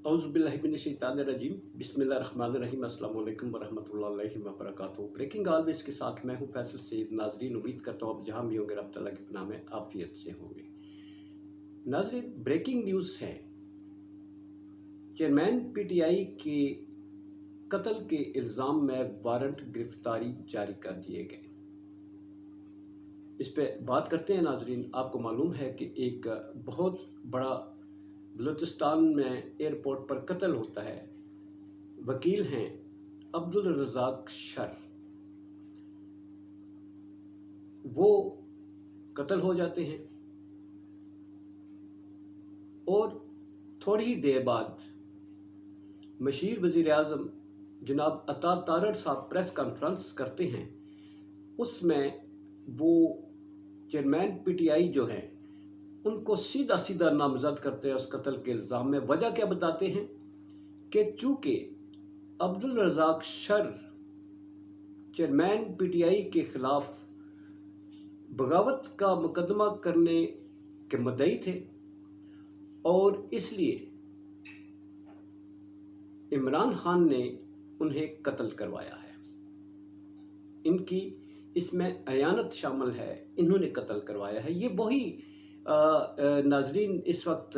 औज़ुबिल्लाहिमिनश्शैतानिर्रजीम बिस्मिल्लाहिर्रहमानिर्रहीम अस्सलामु अलैकुम वरहमतुल्लाहि वबरकातुहू। ब्रेकिंग ऑलवेज के साथ मैं हूं फैसल सईद। नाजरीन, उम्मीद करता हूं आप जहां भी होंगे रब तआला की पनाह में आफियत से होंगे। नाजरीन, ब्रेकिंग न्यूज़ है। चेयरमैन पीटीआई के कत्ल के इल्ज़ाम में वारंट गिरफ्तारी जारी कर दिए गए। इस पे बात करते हैं। नाजरीन, आपको मालूम है कि एक बहुत बड़ा बलूचिस्तान में एयरपोर्ट पर कत्ल होता है। वकील हैं अब्दुल रज़ाक शर। वो कत्ल हो जाते हैं और थोड़ी ही देर बाद मशीर वज़ीर आज़म जनाब अता तारड़ साहब प्रेस कॉन्फ्रेंस करते हैं। उसमें वो चेयरमैन पीटीआई जो हैं उनको सीधा सीधा नामजद करते हैं उस कत्ल के इल्ज़ाम में। वजह क्या बताते हैं कि चूँकि अब्दुल रज़ाक शर चेयरमैन पीटीआई के खिलाफ बगावत का मुकदमा करने के मुद्दई थे और इसलिए इमरान खान ने उन्हें कत्ल करवाया है। इनकी इसमें अयानत शामिल है, इन्होंने कत्ल करवाया है। ये वही नाजरीन इस वक्त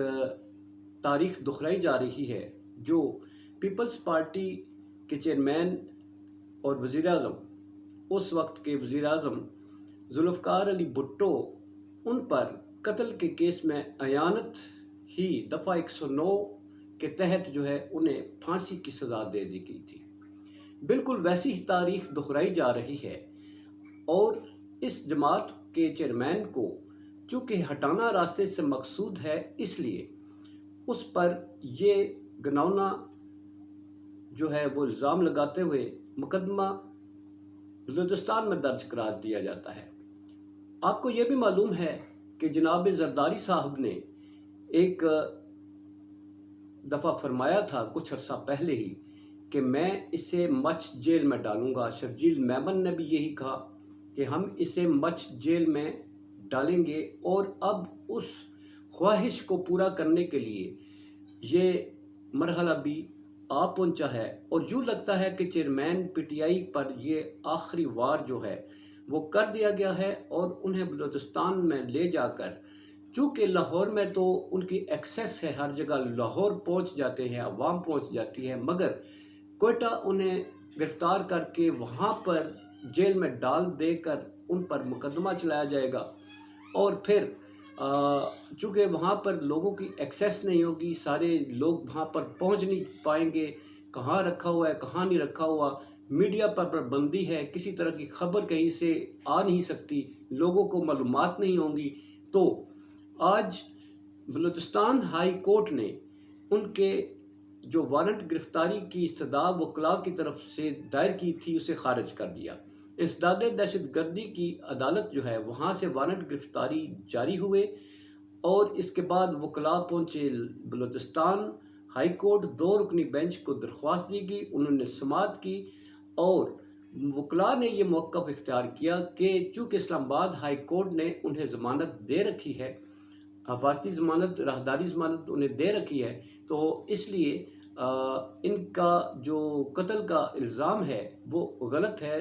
तारीख दोहराई जा रही है जो पीपल्स पार्टी के चेयरमैन और वज़ीर आज़म, उस वक्त के वज़ीर आज़म जुल्फ़िकार अली भुट्टो, उन पर कत्ल के केस में अयानत ही दफ़ा 109 के तहत जो है उन्हें फांसी की सज़ा दे दी गई थी। बिल्कुल वैसी ही तारीख दोहराई जा रही है और इस जमात के चेयरमैन को चूँकि हटाना रास्ते से मकसूद है, इसलिए उस पर ये घिनौना जो है वो इल्ज़ाम लगाते हुए मुकदमा बलूचिस्तान में दर्ज करार दिया जाता है। आपको ये भी मालूम है कि जनाब जरदारी साहब ने एक दफ़ा फरमाया था कुछ अर्सा पहले ही कि मैं इसे मच जेल में डालूंगा। शर्जील मेमन ने भी यही कहा कि हम इसे मच जेल में डालेंगे और अब उस ख्वाहिश को पूरा करने के लिए ये मरहला भी आ पहुंचा है और यूँ लगता है कि चेयरमैन पीटीआई पर ये आखिरी वार जो है वो कर दिया गया है और उन्हें बलूचिस्तान में ले जाकर, चूँकि लाहौर में तो उनकी एक्सेस है, हर जगह लाहौर पहुंच जाते हैं, अवाम पहुंच जाती है, मगर कोयटा उन्हें गिरफ्तार करके वहाँ पर जेल में डाल देकर उन पर मुकदमा चलाया जाएगा और फिर चूँकि वहाँ पर लोगों की एक्सेस नहीं होगी, सारे लोग वहाँ पर पहुँच नहीं पाएंगे, कहाँ रखा हुआ है कहाँ नहीं रखा हुआ, मीडिया पर पाबंदी है, किसी तरह की खबर कहीं से आ नहीं सकती, लोगों को मालूमात नहीं होंगी। तो आज बलूचिस्तान हाई कोर्ट ने उनके जो वारंट गिरफ्तारी की इस्तदा वकला की तरफ से दायर की थी उसे खारिज कर दिया। इंसदाद दहशतगर्दी की अदालत जो है वहाँ से वारंट गिरफ्तारी जारी हुए और इसके बाद वकला पहुँचे बलूचिस्तान हाई कोर्ट। 2 रुकनी बेंच को दरख्वास्त दी गई, उन्होंने समाअत की और वकला ने ये मौक़िफ़ इख्तियार किया कि चूँकि इस्लामाबाद हाई कोर्ट ने उन्हें ज़मानत दे रखी है, हिफाजती ज़मानत, राहदारी ज़मानत उन्हें दे रखी है, तो इसलिए इनका जो कत्ल का इल्ज़ाम है वो गलत है।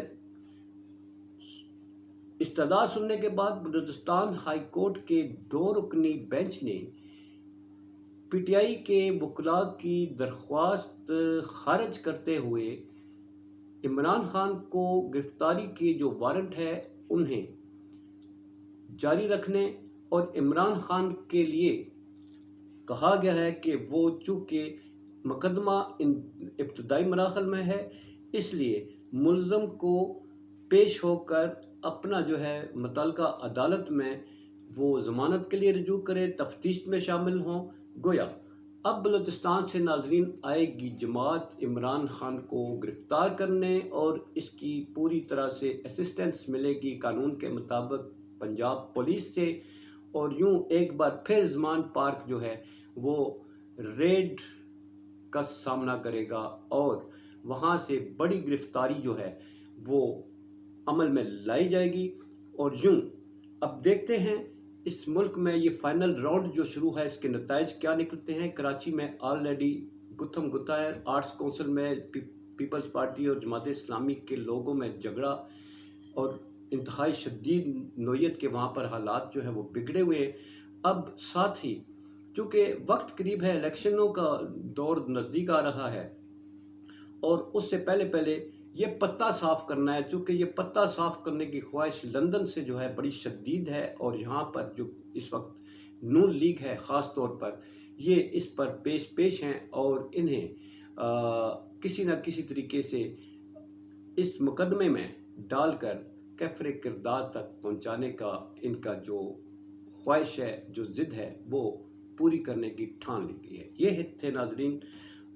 इस्तदा सुनने के बाद बलूचिस्तान हाई कोर्ट के 2 रुकनी बेंच ने पीटीआई के वकला की दरख्वास्त खारिज करते हुए इमरान खान को गिरफ्तारी के जो वारंट है उन्हें जारी रखने और इमरान खान के लिए कहा गया है कि वो चूँकि मुकदमा इब्तदाई मराहल में है, इसलिए मुल्ज़म को पेश होकर अपना जो है मुतल्लिका अदालत में वो ज़मानत के लिए रजू करे, तफ्तीश में शामिल हों। गोया अब बलूचिस्तान से नाजरीन आएगी जमात इमरान खान को गिरफ्तार करने और इसकी पूरी तरह से असिस्टेंस मिलेगी कानून के मुताबिक पंजाब पुलिस से, और यूँ एक बार फिर ज़मान पार्क जो है वो रेड का सामना करेगा और वहाँ से बड़ी गिरफ्तारी जो है वो अमल में लाई जाएगी। और यूँ अब देखते हैं इस मुल्क में ये फाइनल राउंड जो शुरू है इसके नताइज क्या निकलते हैं। कराची में ऑलरेडी गुत्थम गुत्था है। आर्ट्स काउंसिल में पीपल्स पार्टी और जमात इस्लामी के लोगों में झगड़ा और इंतहाई शदीद नोयत के वहाँ पर हालात जो है वो बिगड़े हुए हैं। अब साथ ही चूँकि वक्त करीब है, इलेक्शनों का दौर नज़दीक आ रहा है और उससे पहले पहले ये पत्ता साफ़ करना है। चूँकि ये पत्ता साफ़ करने की ख्वाहिश लंदन से जो है बड़ी शदीद है और यहाँ पर जो इस वक्त नून लीग है ख़ास तौर पर, ये इस पर पेश हैं और इन्हें किसी न किसी तरीके से इस मुकदमे में डालकर कैफरे किरदार तक पहुँचाने का इनका जो ख्वाहिश है, जो ज़िद है, वो पूरी करने की ठान ली है। ये थे नाज़रीन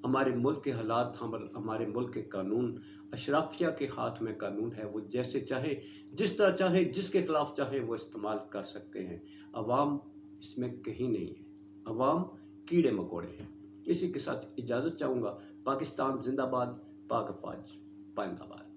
हमारे मुल्क के हालात, हमारे मुल्क के कानून। अशराफिया के हाथ में कानून है, वो जैसे चाहे, जिस तरह चाहे, जिसके खिलाफ चाहे वो इस्तेमाल कर सकते हैं। अवाम इसमें कहीं नहीं है, अवाम कीड़े मकोड़े हैं। इसी के साथ इजाज़त चाहूँगा। पाकिस्तान जिंदाबाद, पाक अफवाज पाइंदाबाद।